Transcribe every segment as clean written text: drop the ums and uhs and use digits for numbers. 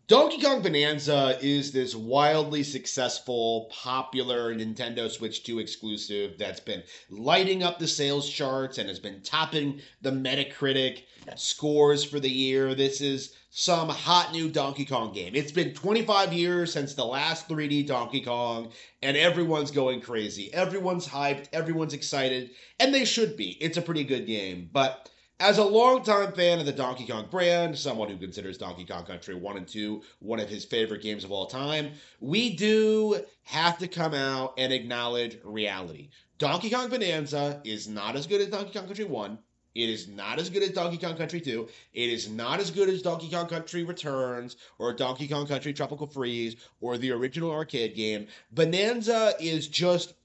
Donkey Kong Bonanza is this wildly successful, popular Nintendo Switch 2 exclusive that's been lighting up the sales charts and has been topping the Metacritic scores for the year. This is some hot new Donkey Kong game. It's been 25 years since the last 3D Donkey Kong, and everyone's going crazy. Everyone's hyped, everyone's excited, and they should be. It's a pretty good game, but as a longtime fan of the Donkey Kong brand, someone who considers Donkey Kong Country 1 and 2 one of his favorite games of all time, we do have to come out and acknowledge reality. Donkey Kong Bonanza is not as good as Donkey Kong Country 1. It is not as good as Donkey Kong Country 2. It is not as good as Donkey Kong Country Returns or Donkey Kong Country Tropical Freeze or the original arcade game. Bonanza is just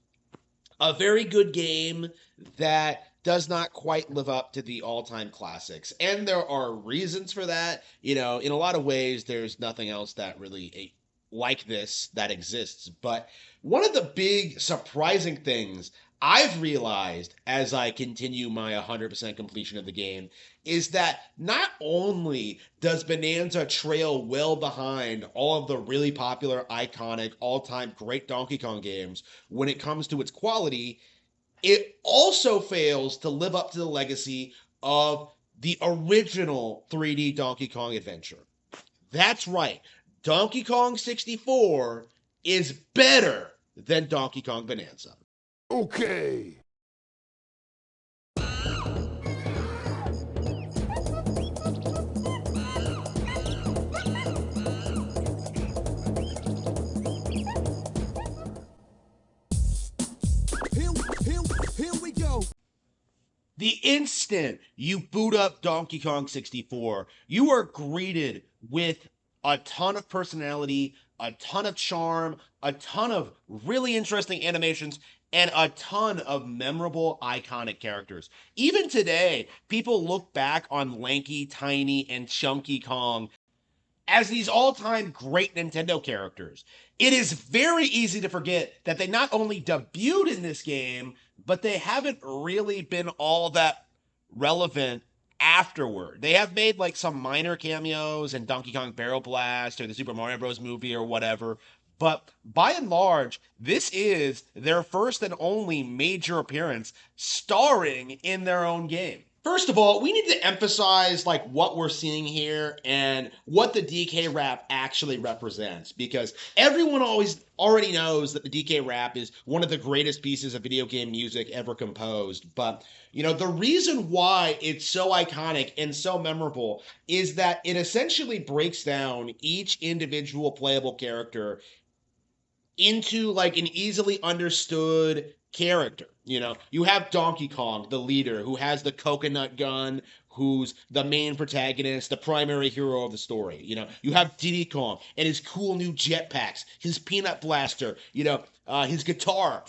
a very good game that does not quite live up to the all-time classics. And there are reasons for that. In a lot of ways, there's nothing else that really like this that exists. But one of the big surprising things I've realized as I continue my 100% completion of the game is that not only does Bonanza trail well behind all of the really popular, iconic, all-time great Donkey Kong games when it comes to its quality, it also fails to live up to the legacy of the original 3D Donkey Kong adventure. That's right. Donkey Kong 64 is better than Donkey Kong Bonanza. Okay. Here we go. The instant you boot up Donkey Kong 64, you are greeted with a ton of personality, a ton of charm, a ton of really interesting animations, and a ton of memorable, iconic characters. Even today, people look back on lanky, tiny, and chunky Kong as these all-time great Nintendo characters. It is very easy to forget that they not only debuted in this game, but they haven't really been all that relevant afterward. They have made like some minor cameos in Donkey Kong Barrel Blast or the Super Mario Bros. Movie or whatever, but by and large, this is their first and only major appearance starring in their own game. First of all, we need to emphasize like what we're seeing here and what the DK rap actually represents, because everyone always already knows that the DK rap is one of the greatest pieces of video game music ever composed. But, the reason why it's so iconic and so memorable is that it essentially breaks down each individual playable character into like an easily understood character. You have Donkey Kong, the leader, who has the coconut gun, who's the main protagonist, the primary hero of the story. You have Diddy Kong and his cool new jetpacks, his peanut blaster, his guitar.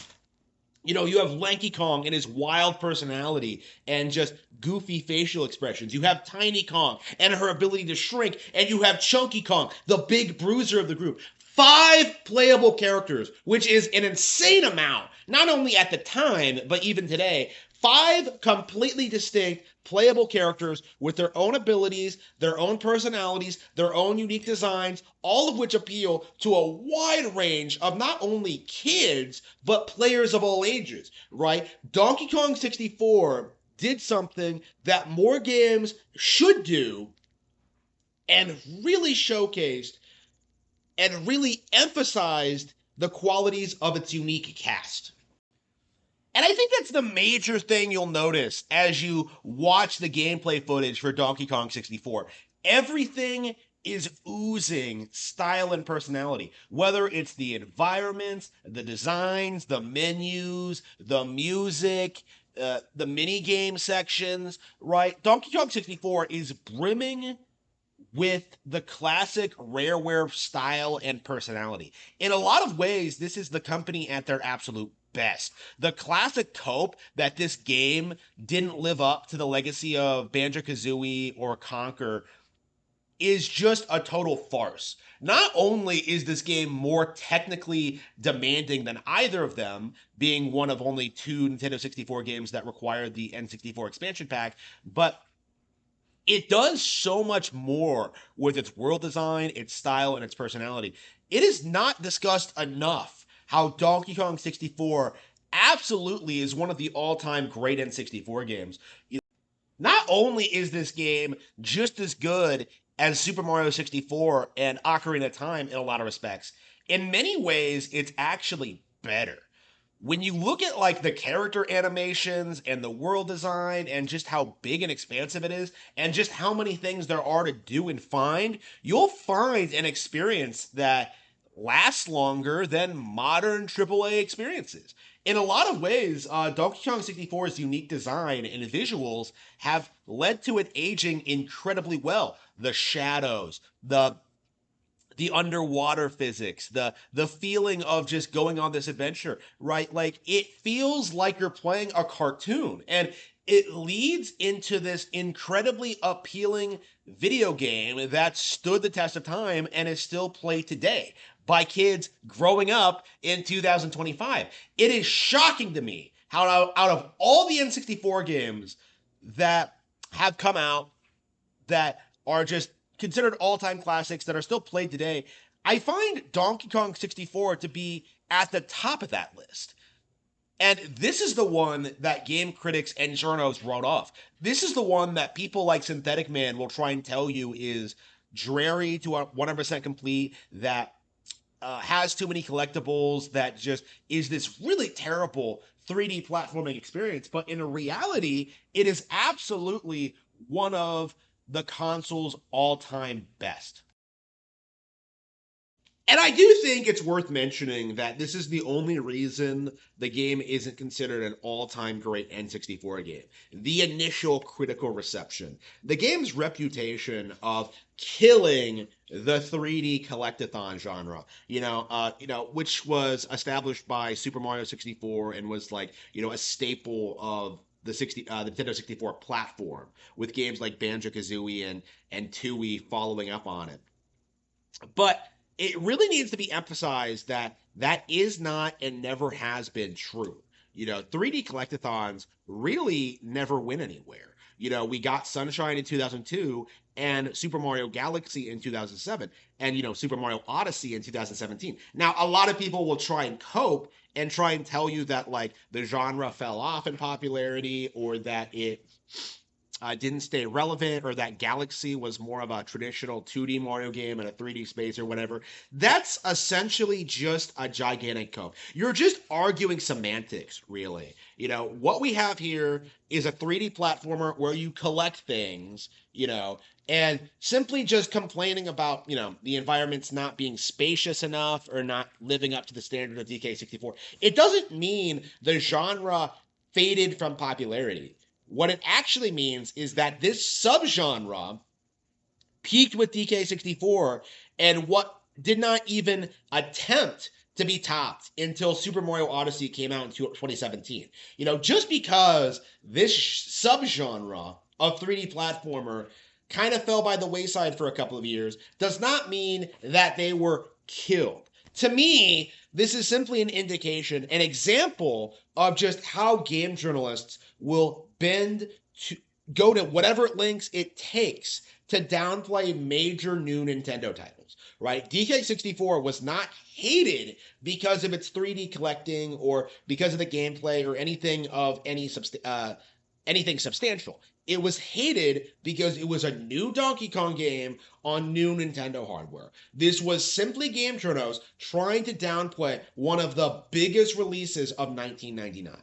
You have Lanky Kong and his wild personality and just goofy facial expressions. You have Tiny Kong and her ability to shrink. And you have Chunky Kong, the big bruiser of the group. 5 playable characters, which is an insane amount, not only at the time, but even today. 5 completely distinct playable characters with their own abilities, their own personalities, their own unique designs, all of which appeal to a wide range of not only kids, but players of all ages, right? Donkey Kong 64 did something that more games should do and really showcased and really emphasized the qualities of its unique cast. And I think that's the major thing you'll notice as you watch the gameplay footage for Donkey Kong 64. Everything is oozing style and personality, whether it's the environments, the designs, the menus, the music, the mini game sections, right? Donkey Kong 64 is brimming with the classic Rareware style and personality. In a lot of ways, this is the company at their absolute best. The classic cope that this game didn't live up to the legacy of Banjo-Kazooie or Conker is just a total farce. Not only is this game more technically demanding than either of them, being one of only 2 Nintendo 64 games that required the N64 expansion pack, but it does so much more with its world design, its style, and its personality. It is not discussed enough how Donkey Kong 64 absolutely is one of the all-time great N64 games. Not only is this game just as good as Super Mario 64 and Ocarina of Time in a lot of respects, in many ways, it's actually better. When you look at like the character animations and the world design and just how big and expansive it is and just how many things there are to do and find, you'll find an experience that lasts longer than modern AAA experiences. In a lot of ways, Donkey Kong 64's unique design and visuals have led to it aging incredibly well. The shadows, the underwater physics, the feeling of just going on this adventure, right? Like it feels like you're playing a cartoon, and it leads into this incredibly appealing video game that stood the test of time and is still played today by kids growing up in 2025. It is shocking to me how out of all the N64 games that have come out that are just considered all-time classics that are still played today, I find Donkey Kong 64 to be at the top of that list. And this is the one that game critics and journos wrote off. This is the one that people like Synthetic Man will try and tell you is dreary to 100% complete, that has too many collectibles, that just is this really terrible 3D platforming experience. But in reality, it is absolutely one of the console's all-time best. And I do think it's worth mentioning that this is the only reason the game isn't considered an all-time great N64 game. The initial critical reception. The game's reputation of killing the 3D collectathon genre, which was established by Super Mario 64 and was like, a staple of the Nintendo 64 platform, with games like Banjo-Kazooie and Tooie following up on it. But it really needs to be emphasized that that is not and never has been true. 3D collectathons really never went anywhere. We got Sunshine in 2002 and Super Mario Galaxy in 2007 and, Super Mario Odyssey in 2017. Now, a lot of people will try and cope and try and tell you that, like, the genre fell off in popularity, or that it didn't stay relevant, or that Galaxy was more of a traditional 2D Mario game in a 3D space or whatever. That's essentially just a gigantic cope. You're just arguing semantics, really. What we have here is a 3D platformer where you collect things, and simply just complaining about, the environments not being spacious enough or not living up to the standard of DK64. It doesn't mean the genre faded from popularity. What it actually means is that this subgenre peaked with DK64, and what did not even attempt to be topped until Super Mario Odyssey came out in 2017. Just because this subgenre of 3D platformer kind of fell by the wayside for a couple of years does not mean that they were killed. To me, this is simply an indication, an example of just how game journalists will bend to go to whatever links it takes to downplay major new Nintendo titles, right? DK64 was not hated because of its 3D collecting or because of the gameplay or anything of anything substantial. It was hated because it was a new Donkey Kong game on new Nintendo hardware. This was simply game journos trying to downplay one of the biggest releases of 1999.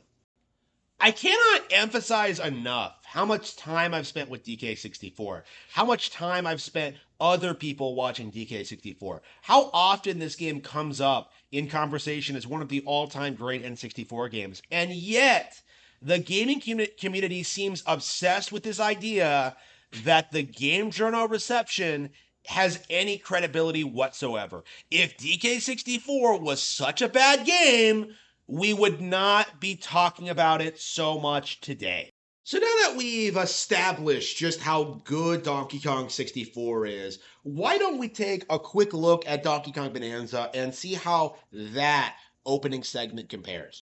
I cannot emphasize enough how much time I've spent with DK64, how much time I've spent other people watching DK64, how often this game comes up in conversation as one of the all-time great N64 games. And yet, the gaming community seems obsessed with this idea that the game journal reception has any credibility whatsoever. If DK64 was such a bad game, we would not be talking about it so much today. So now that we've established just how good Donkey Kong 64 is, why don't we take a quick look at Donkey Kong Bonanza and see how that opening segment compares?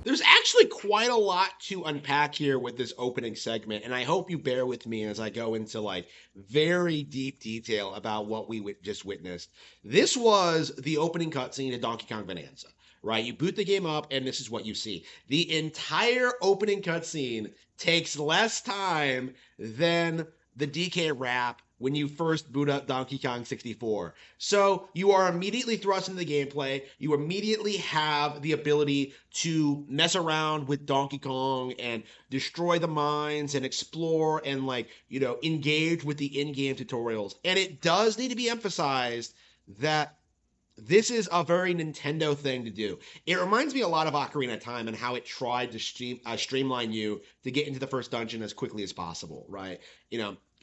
There's actually quite a lot to unpack here with this opening segment, and I hope you bear with me as I go into like very deep detail about what we just witnessed. This was the opening cutscene to Donkey Kong Bonanza, right? You boot the game up, and this is what you see. The entire opening cutscene takes less time than the DK rap when you first boot up Donkey Kong 64. So you are immediately thrust into the gameplay. You immediately have the ability to mess around with Donkey Kong and destroy the mines and explore and engage with the in-game tutorials. And it does need to be emphasized that this is a very Nintendo thing to do. It reminds me a lot of Ocarina of Time and how it tried to streamline you to get into the first dungeon as quickly as possible, right?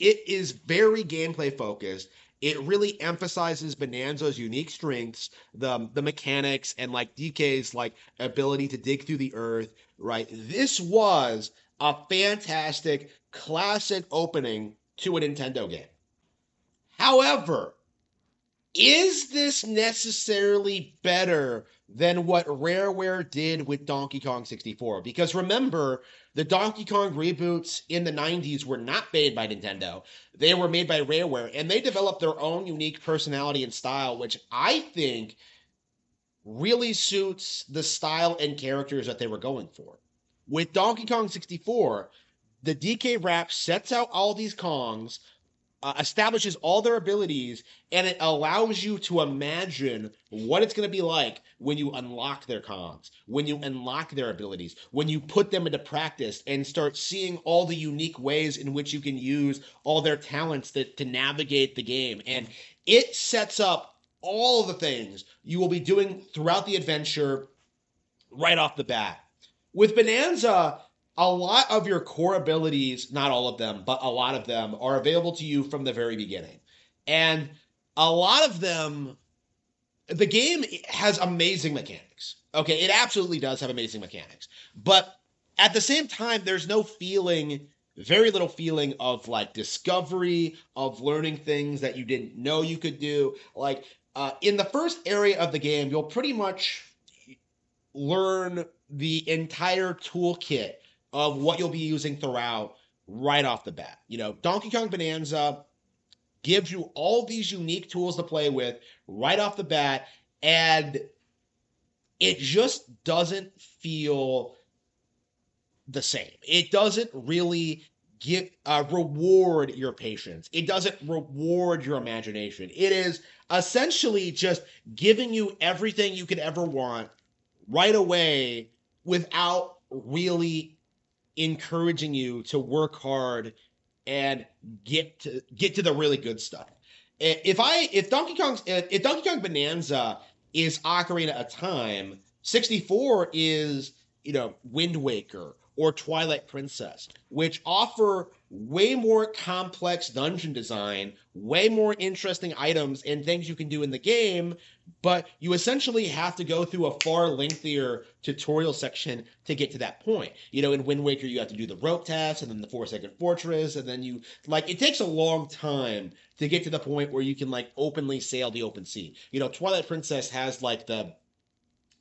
It is very gameplay focused. It really emphasizes Bonanza's unique strengths, the mechanics, and like DK's ability to dig through the earth, right? This was a fantastic classic opening to a Nintendo game. However, is this necessarily better than what Rareware did with Donkey Kong 64? Because remember, the Donkey Kong reboots in the 90s were not made by Nintendo. They were made by Rareware, and they developed their own unique personality and style, which I think really suits the style and characters that they were going for. With Donkey Kong 64, the DK rap sets out all these Kongs, establishes all their abilities, and it allows you to imagine what it's going to be like when you unlock their cons, when you unlock their abilities, when you put them into practice and start seeing all the unique ways in which you can use all their talents to navigate the game. And it sets up all of the things you will be doing throughout the adventure right off the bat. With Bonanza, a lot of your core abilities, not all of them, but a lot of them are available to you from the very beginning. And a lot of them, the game has amazing mechanics. Okay, it absolutely does have amazing mechanics. But at the same time, there's no feeling, very little feeling of discovery, of learning things that you didn't know you could do. In the first area of the game, you'll pretty much learn the entire toolkit of what you'll be using throughout right off the bat. Donkey Kong Bonanza gives you all these unique tools to play with right off the bat, and it just doesn't feel the same. It doesn't really reward your patience. It doesn't reward your imagination. It is essentially just giving you everything you could ever want right away without really encouraging you to work hard and get to the really good stuff. If Donkey Kong Bonanza is Ocarina of Time, 64 is Wind Waker or Twilight Princess, which offer way more complex dungeon design, way more interesting items and things you can do in the game, but you essentially have to go through a far lengthier tutorial section to get to that point. In Wind Waker, you have to do the rope test and then the 4-second fortress, and then it takes a long time to get to the point where you can openly sail the open sea. Twilight Princess has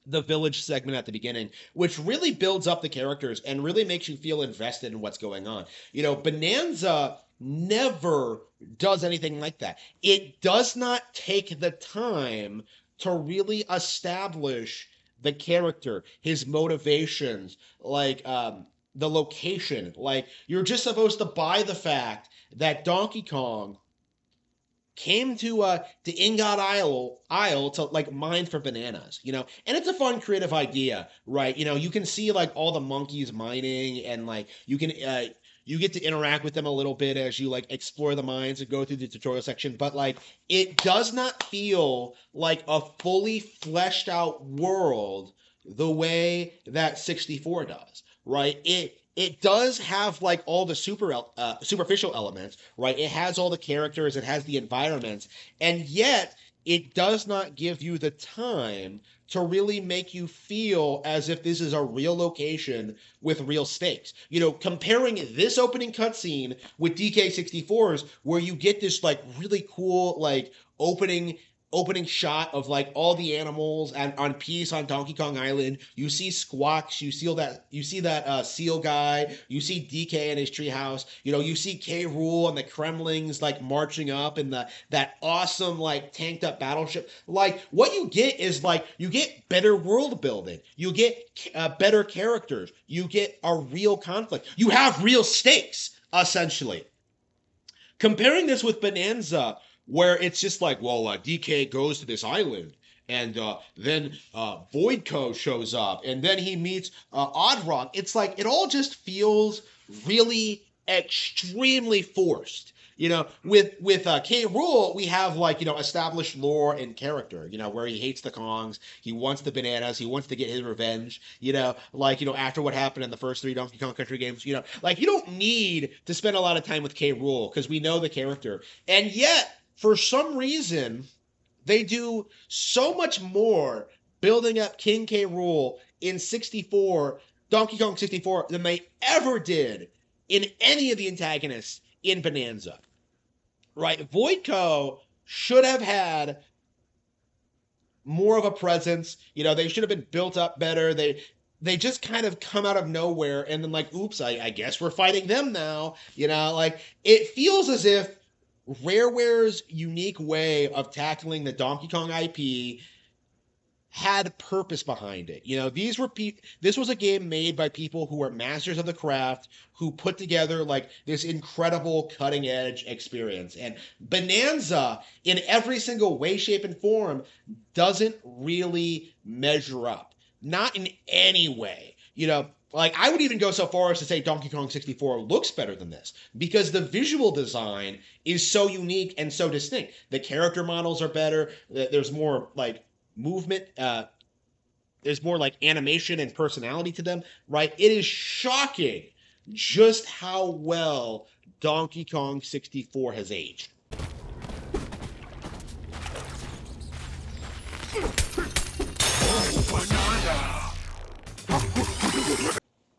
the village segment at the beginning, which really builds up the characters and really makes you feel invested in what's going on. Bonanza never does anything like that. It does not take the time to really establish the character, his motivations, the location. You're just supposed to buy the fact that Donkey Kong came to Ingot Isle to mine for bananas, and it's a fun creative idea, right? You can see all the monkeys mining, and you can you get to interact with them a little bit as you explore the mines and go through the tutorial section, but it does not feel like a fully fleshed out world the way that 64 does, right? It does have all the superficial elements, right? It has all the characters, it has the environments, and yet it does not give you the time to really make you feel as if this is a real location with real stakes. Comparing this opening cutscene with DK64's, where you get this really cool opening opening shot of like all the animals and on Peace on Donkey Kong Island. You see Squawks, you see that seal guy, you see DK in his treehouse. You know, you see K. Rool and the Kremlings like marching up in the that awesome like tanked up battleship. Like what you get is like you get better world building, you get better characters, you get a real conflict, you have real stakes essentially. Comparing this with Bonanza, where it's just like, well, DK goes to this island, and then Voidco shows up, and then he meets Oddrock. It's like it all just feels really extremely forced. You know, with K. Rool, we have like established lore and character. You know, where he hates the Kongs, he wants the bananas, he wants to get his revenge. After what happened in the first three Donkey Kong Country games. Like you don't need to spend a lot of time with K. Rool because we know the character, and yet for some reason they do so much more building up King K. Rool in 64, Donkey Kong 64, than they ever did in any of the antagonists in Bonanza. Right? Voidco should have had more of a presence. They should have been built up better. They just kind of come out of nowhere and then like, oops, I guess we're fighting them now. Like it feels as if Rareware's unique way of tackling the Donkey Kong IP had purpose behind it. This was a game made by people who were masters of the craft, who put together like this incredible cutting edge experience. And Bonanza, in every single way, shape, and form, doesn't really measure up. Not in any way. Like I would even go so far as to say Donkey Kong 64 looks better than this because the visual design is so unique and so distinct. The character models are better. There's more like movement. There's more like animation and personality to them, right? It is shocking just how well Donkey Kong 64 has aged.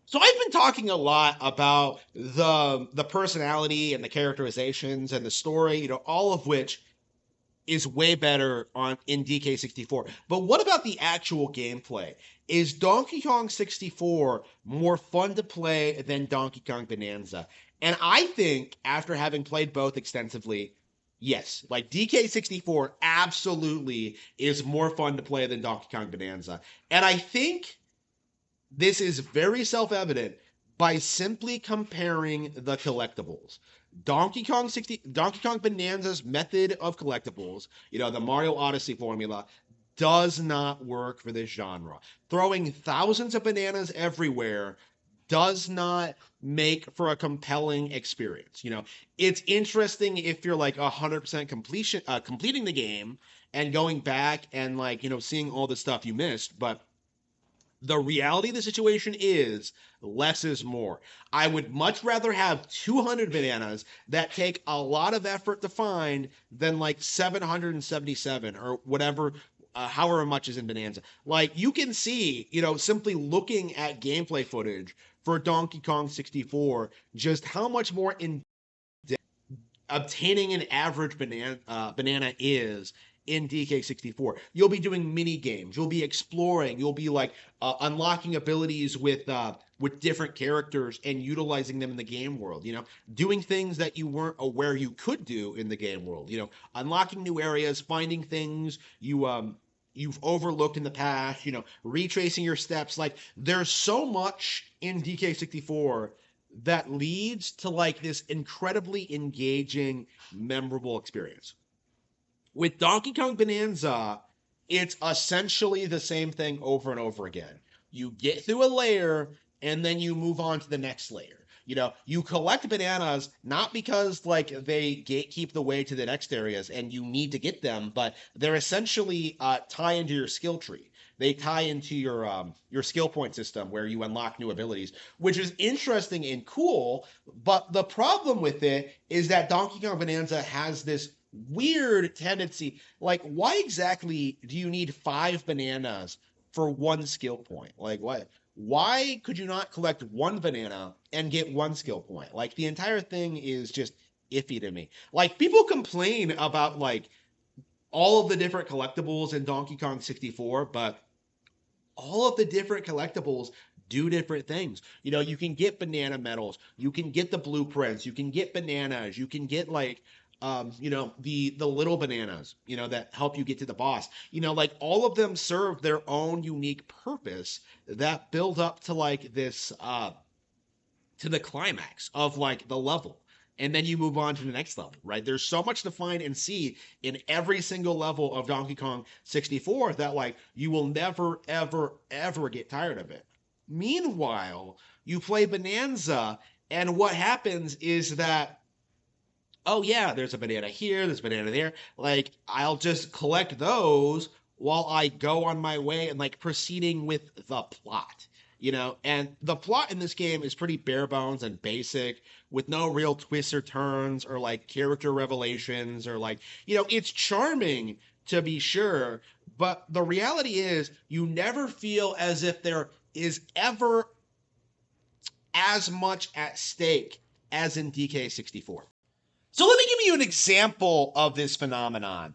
So I've been talking a lot about the personality and the characterizations and the story, all of which is way better in DK64. But what about the actual gameplay? Is Donkey Kong 64 more fun to play than Donkey Kong Bonanza? And I think after having played both extensively, yes, like DK64 absolutely is more fun to play than Donkey Kong Bonanza. And I think this is very self-evident by simply comparing the collectibles. Donkey Kong Bonanza's method of collectibles, the Mario Odyssey formula, does not work for this genre. Throwing thousands of bananas everywhere does not make for a compelling experience. It's interesting if you're like 100% completing the game and going back and like, seeing all the stuff you missed, but the reality of the situation is less is more. I would much rather have 200 bananas that take a lot of effort to find than like 777 or whatever, however much is in Bonanza. Like you can see, simply looking at gameplay footage for Donkey Kong 64, just how much more in obtaining an average banana is in DK64. You'll be doing mini games. You'll be exploring. You'll be like unlocking abilities with different characters and utilizing them in the game world. Doing things that you weren't aware you could do in the game world. Unlocking new areas, finding things you've overlooked in the past. Retracing your steps. Like there's so much in DK64 that leads to like this incredibly engaging, memorable experience. With Donkey Kong Bonanza, it's essentially the same thing over and over again. You get through a layer and then you move on to the next layer. You collect bananas not because like they gatekeep the way to the next areas and you need to get them, but they're essentially tie into your skill tree. They tie into your skill point system where you unlock new abilities, which is interesting and cool. But the problem with it is that Donkey Kong Bonanza has this weird tendency. Like, why exactly do you need 5 bananas for 1 skill point? Like, what? Why could you not collect 1 banana and get 1 skill point? Like, the entire thing is just iffy to me. Like, people complain about like all of the different collectibles in Donkey Kong 64, but all of the different collectibles do different things. You know, you can get banana medals, you can get the blueprints, you can get bananas, you can get like you know, the little bananas, you know, that help you get to the boss. You know, like all of them serve their own unique purpose that build up to like this to the climax of like the level. And then you move on to the next level, right? There's so much to find and see in every single level of Donkey Kong 64 that like you will never, ever, ever get tired of it. Meanwhile, you play Bonanza, and what happens is that, oh yeah, there's a banana here, there's a banana there. Like, I'll just collect those while I go on my way and like proceeding with the plot. You know, and the plot in this game is pretty bare bones and basic with no real twists or turns or like character revelations or like, you know, it's charming to be sure, but the reality is you never feel as if there is ever as much at stake as in DK64. So let me give you an example of this phenomenon.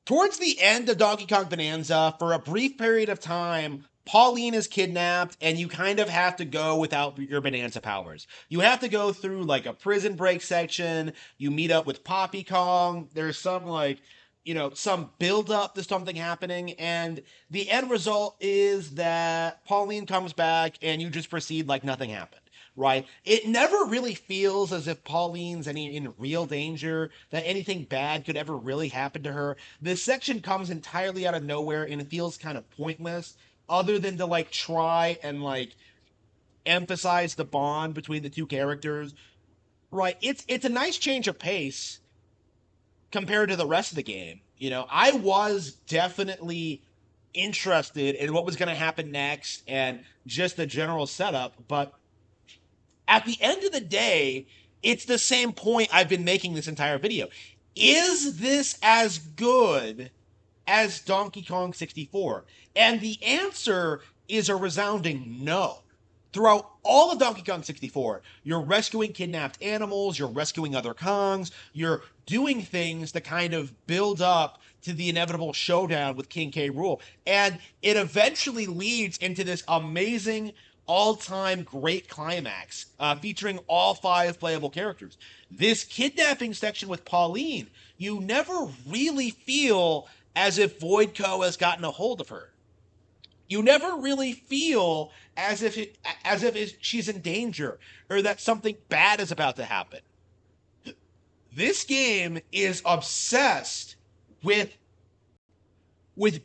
Towards the end of Donkey Kong Bonanza, for a brief period of time, Pauline is kidnapped, and you kind of have to go without your Bonanza powers. You have to go through like a prison break section. You meet up with Poppy Kong. There's some like, you know, some build up to something happening, and the end result is that Pauline comes back, and you just proceed like nothing happened, right? It never really feels as if Pauline's any in real danger, that anything bad could ever really happen to her. This section comes entirely out of nowhere and it feels kind of pointless, other than to like try and like emphasize the bond between the two characters. Right. It's a nice change of pace compared to the rest of the game. You know, I was definitely interested in what was going to happen next and just the general setup, but at the end of the day, it's the same point I've been making this entire video. Is this as good as Donkey Kong 64? And the answer is a resounding no. Throughout all of Donkey Kong 64, you're rescuing kidnapped animals, you're rescuing other Kongs, you're doing things to kind of build up to the inevitable showdown with King K. Rool. And it eventually leads into this amazing all-time great climax featuring all 5 playable characters. This kidnapping section with Pauline, you never really feel as if Voidco has gotten a hold of her. You never really feel as if she's in danger or that something bad is about to happen. This game is obsessed with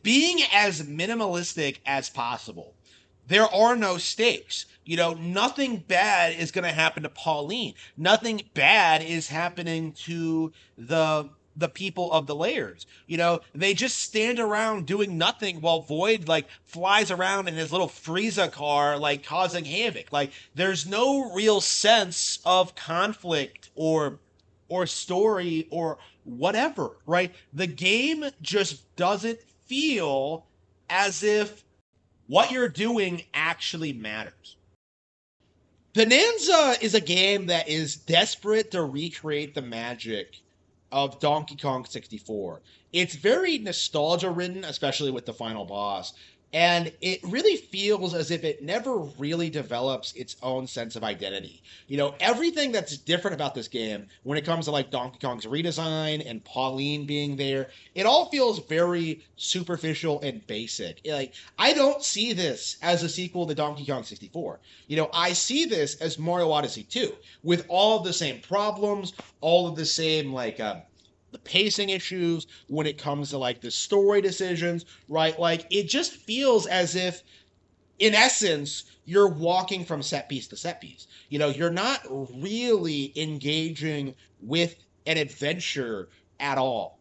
being as minimalistic as possible. There are no stakes. You know, nothing bad is going to happen to Pauline. Nothing bad is happening to the people of the layers. You know, they just stand around doing nothing while Void like flies around in his little Frieza car like causing havoc. Like there's no real sense of conflict or story or whatever, right? The game just doesn't feel as if what you're doing actually matters. Bananza is a game that is desperate to recreate the magic of Donkey Kong 64. It's very nostalgia ridden, especially with the final boss, and it really feels as if it never really develops its own sense of identity. You know, everything that's different about this game when it comes to like Donkey Kong's redesign and Pauline being there, it all feels very superficial and basic. Like, I don't see this as a sequel to Donkey Kong 64. You know, I see this as Mario Odyssey 2 with all of the same problems, all of the same like the pacing issues when it comes to like the story decisions, right? Like it just feels as if in essence you're walking from set piece to set piece. You know, you're not really engaging with an adventure at all.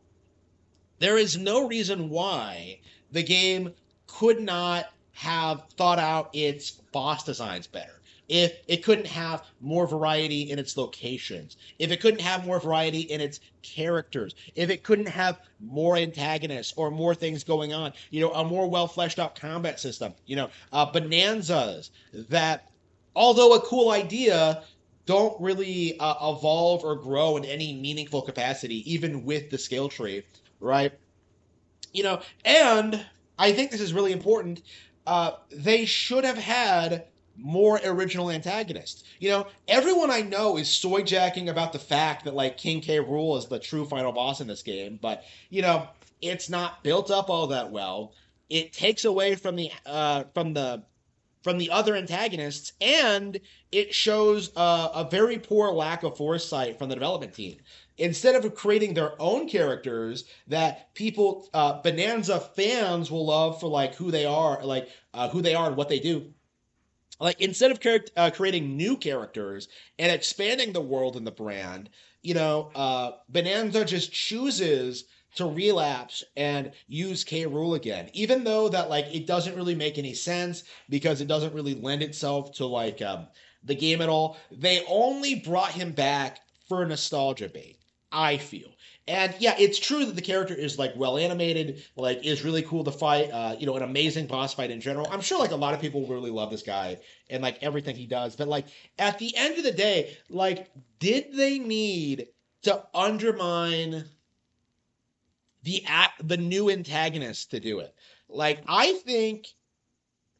There is no reason why the game could not have thought out its boss designs better. If it couldn't have more variety in its locations, if it couldn't have more variety in its characters, if it couldn't have more antagonists or more things going on, you know, a more well fleshed out combat system, you know, bonanzas that, although a cool idea, don't really evolve or grow in any meaningful capacity, even with the skill tree, right? you know, and I think this is really important. They should have had more original antagonists. Everyone I know is soy jacking about the fact that like King K. Rool is the true final boss in this game, but it's not built up all that well. It takes away from the other antagonists, and it shows a very poor lack of foresight from the development team. Instead of creating their own characters that people, Bonanza fans will love for like who they are and what they do, like instead of creating new characters and expanding the world and the brand, Bonanza just chooses to relapse and use K. Rule again, even though that like it doesn't really make any sense because it doesn't really lend itself to like the game at all. They only brought him back for nostalgia bait, I feel. And yeah, it's true that the character is like well animated, like is really cool to fight. An amazing boss fight in general. I'm sure like a lot of people really love this guy and like everything he does. But like at the end of the day, like did they need to undermine the new antagonist to do it? Like I think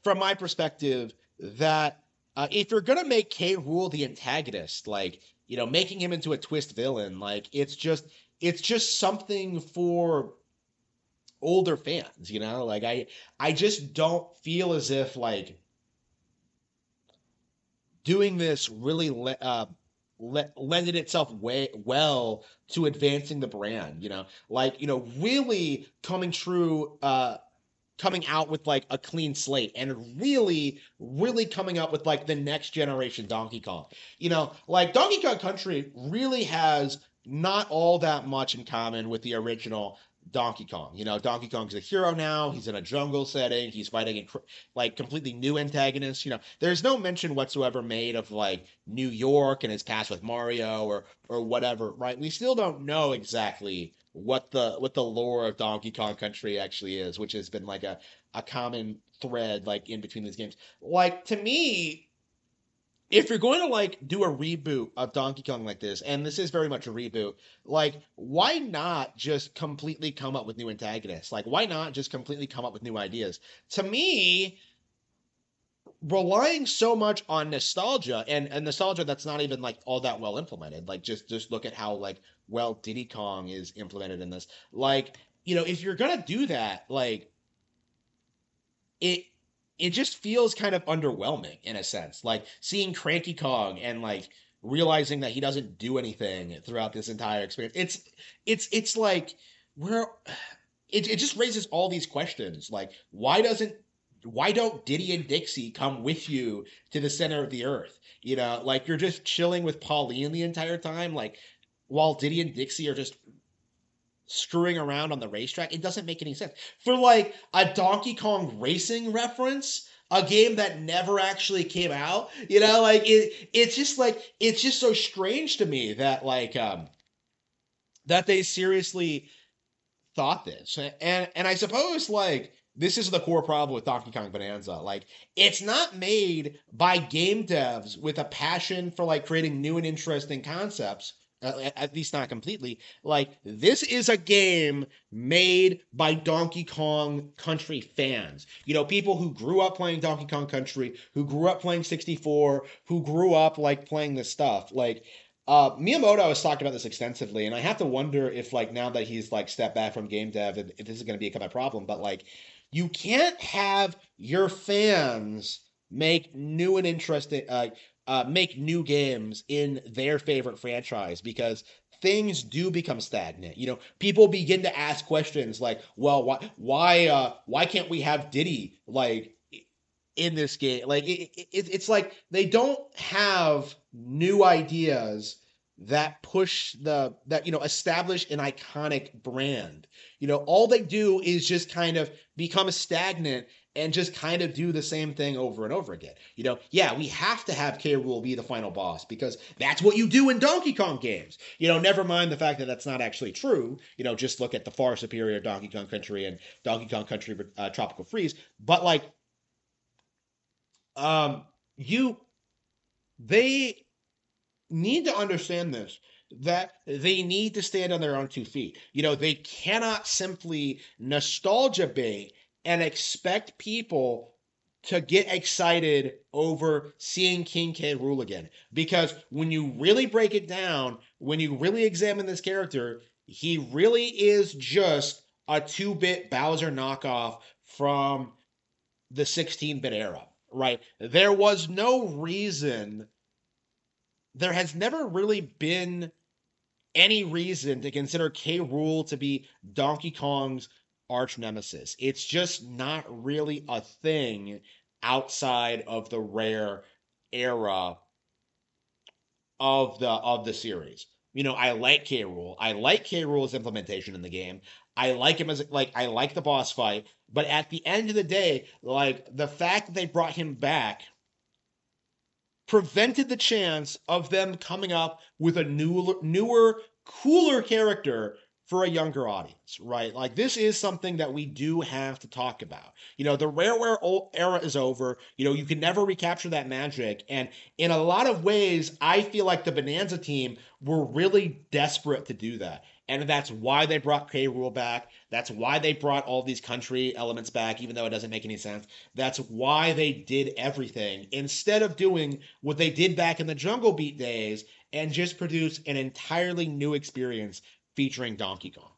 from my perspective that if you're gonna make K. Rule the antagonist, like making him into a twist villain, like it's just something for older fans, like I just don't feel as if like doing this really lended itself way well to advancing the brand, like really coming out with like a clean slate and really, really coming up with like the next generation Donkey Kong. Like Donkey Kong Country really has not all that much in common with the original Donkey Kong. Donkey Kong's a hero now. He's in a jungle setting. He's fighting like completely new antagonists. There's no mention whatsoever made of like New York and his past with Mario or whatever, right? We still don't know exactly what the lore of Donkey Kong Country actually is, which has been like a common thread like in between these games. Like to me, if you're going to like do a reboot of Donkey Kong like this, and this is very much a reboot, like why not just completely come up with new antagonists? Like why not just completely come up with new ideas? To me, relying so much on nostalgia and nostalgia that's not even like all that well implemented. Like just look at how like well Diddy Kong is implemented in this. Like, if you're gonna do that, like it it just feels kind of underwhelming in a sense. Like seeing Cranky Kong and like realizing that he doesn't do anything throughout this entire experience. It's like where it just raises all these questions. Like why don't Diddy and Dixie come with you to the center of the earth? Like you're just chilling with Pauline the entire time, like while Diddy and Dixie are just screwing around on the racetrack. It doesn't make any sense. For like a Donkey Kong racing reference, a game that never actually came out, like it's just so strange to me that like that they seriously thought this. And I suppose like this is the core problem with Donkey Kong Bonanza. Like it's not made by game devs with a passion for like creating new and interesting concepts. At least not completely. Like this is a game made by Donkey Kong Country fans. People who grew up playing Donkey Kong Country, who grew up playing 64, who grew up like playing this stuff. Like Miyamoto has talked about this extensively, and I have to wonder if, like, now that he's like stepped back from game dev, if this is going to become a problem. But like, you can't have your fans make new and interesting, make new games in their favorite franchise because things do become stagnant. People begin to ask questions like, "Well, why can't we have Diddy like in this game?" Like it's like they don't have new ideas that push that establish an iconic brand. All they do is just kind of become stagnant and just kind of do the same thing over and over again. Yeah, we have to have K. Rool be the final boss because that's what you do in Donkey Kong games. Never mind the fact that that's not actually true. Just look at the far superior Donkey Kong Country and Donkey Kong Country Tropical Freeze. But like you they need to understand this, that they need to stand on their own 2 feet. They cannot simply nostalgia bait and expect people to get excited over seeing King K. Rool again. Because when you really break it down, when you really examine this character, he really is just a 2-bit Bowser knockoff from the 16-bit era, right? There has never really been any reason to consider K. Rool to be Donkey Kong's arch nemesis. It's just not really a thing outside of the Rare era of the series. I like K. Rool. I like K. Rool's implementation in the game. I like him as I like the boss fight, but at the end of the day, the fact that they brought him back prevented the chance of them coming up with a newer, cooler character for a younger audience, right? This is something that we do have to talk about. The Rareware era is over. You can never recapture that magic. And in a lot of ways, I feel like the Bonanza team were really desperate to do that. And that's why they brought K. Rool back. That's why they brought all these country elements back, even though it doesn't make any sense. That's why they did everything instead of doing what they did back in the Jungle Beat days and just produce an entirely new experience featuring Donkey Kong.